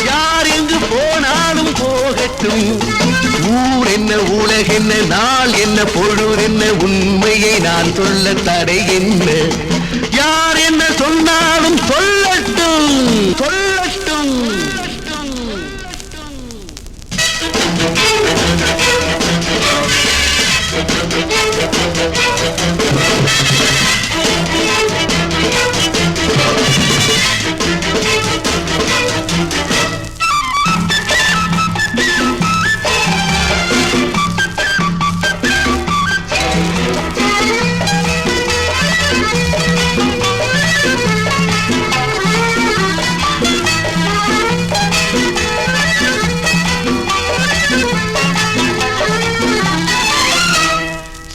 யார் எங்கு போனாலும் போகட்டும். ஊர் என்ன, உலகென்ன, நாள் என்ன, பொழுதென்ன, உண்மையை நான் சொல்ல தடை என்ன? யார் என்ன சொன்னாலும் சொல்லட்டும், சொல்லட்டும்.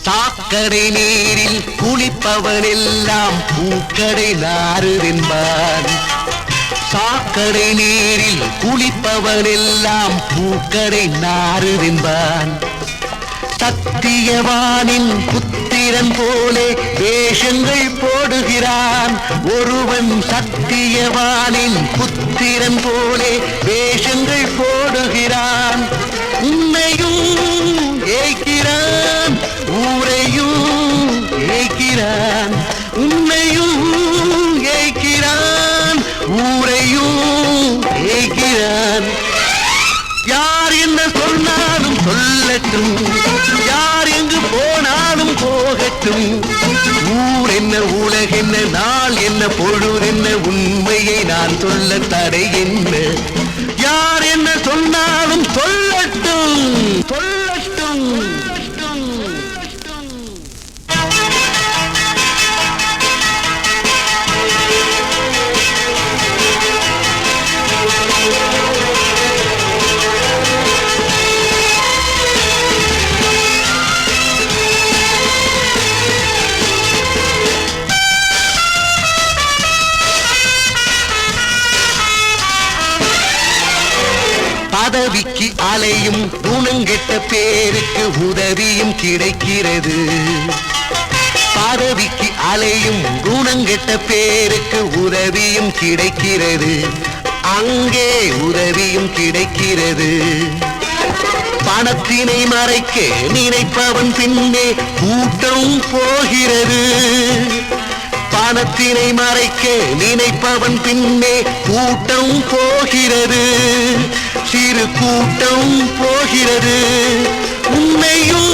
சாக்கடை நீரில் குளிப்பவனெல்லாம் பூக்கடை நாறுதென்பான். சாக்கடை நீரில் குளிப்பவனெல்லாம் பூக்கடை நாறுதென்பான். சத்தியவானின் புத்திரன் போலே வேஷங்கள் போடுகிறான். ஒருவன் சத்தியவானின் புத்திரன் போலே வேஷங்கள் போடுகிறான். உன்னையும் ஏய்க்கிறான், ஊரையும் ஏய்க்கிறான். உன்னையும் ஏய்க்கிறான், ஊரையும் ஏய்க்கிறான். யார் என்ன சொன்னாலும் சொல்லட்டும், யார் எங்கு போனாலும் போகட்டும். ஊர் என்ன, உலகென்ன, நாள் என்ன, பொழுதென்ன, உண்மையை நான் சொல்ல தடை என்ன? யார் என்ன சொன்னாலும் சொல்லட்டும், சொல்லட்டும். பதவிக்கு அலையும் குணங்கெட்ட பேருக்கு உதவியும் கிடைக்கிறது. பதவிக்கு அலையும் குணங்கெட்ட பேருக்கு உதவியும் கிடைக்கிறது. அங்கே உதவியும் கிடைக்கிறது. பணத்தினை மறைக்க நினைப்பவன் பின்னே கூட்டம் போகிறது. பணத்தினை மறைக்க நினைப்பவன் பின்னே கூட்டம் போகிறது. சிறு கூட்டம் போகிறது. உன்னையும்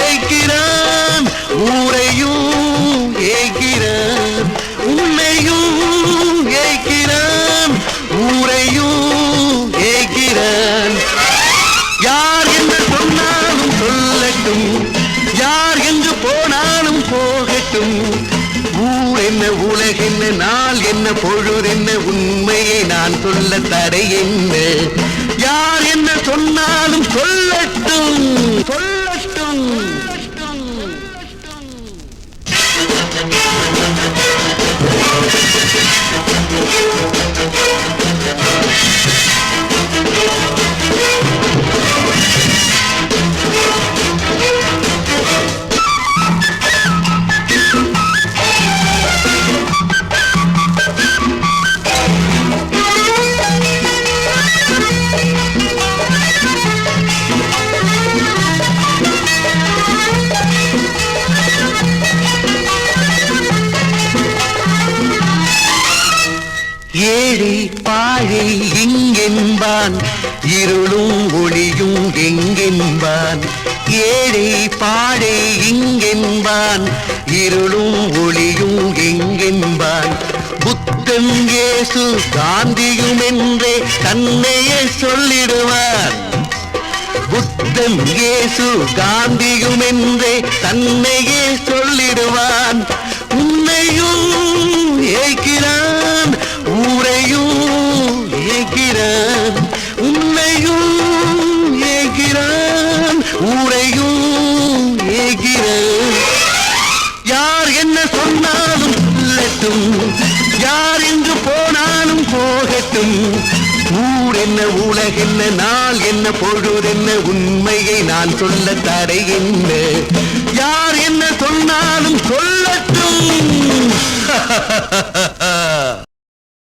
ஏய்க்கிறான், ஊரையும் ஏய்க்கிறான். உன்னையும் ஏய்க்கிறான், ஊரையும் ஏய்க்கிறான். யார் என்ன சொன்னாலும் சொல்லட்டும், யார் எங்கு போனாலும் போகட்டும். ஊர் என்ன, உலகென்ன, நாள் என்ன, பொழுதென்ன, உண்மையை நான் சொல்ல தடை என்ன? யார் என்ன சொன்னாலும் சொல்லட்டும், சொல்லட்டும். ஏழை பாழை இங்கென்பான், இருளும் ஒளியும் எங்கென்பான். ஏழை பாழை இங்கென்பான், இருளும் ஒளியும் எங்கென்பான். புத்தன் இயேசு காந்தியும் என்றே தன்னையே சொல்லிடுவார். புத்தன் இயேசு காந்தியும் என்றே தன்னையே சொல்லிடுவான். உன்னையும் ஏய்க்கிறான், ஊரையும் ஏய்க்கிறான். உன்னையும் ஏய்க்கிறான், ஊரையும் ஏய்க்கிறான். யார் என்ன சொன்னாலும் சொல்லட்டும், யார் எங்கு போனாலும் போகட்டும். ஊர் என்ன, உலகென்ன, நாள் என்ன, பொழுதென்ன, உண்மையை நான் சொல்ல தடை என்ன? யார் என்ன சொன்னாலும் சொல்லட்டும்.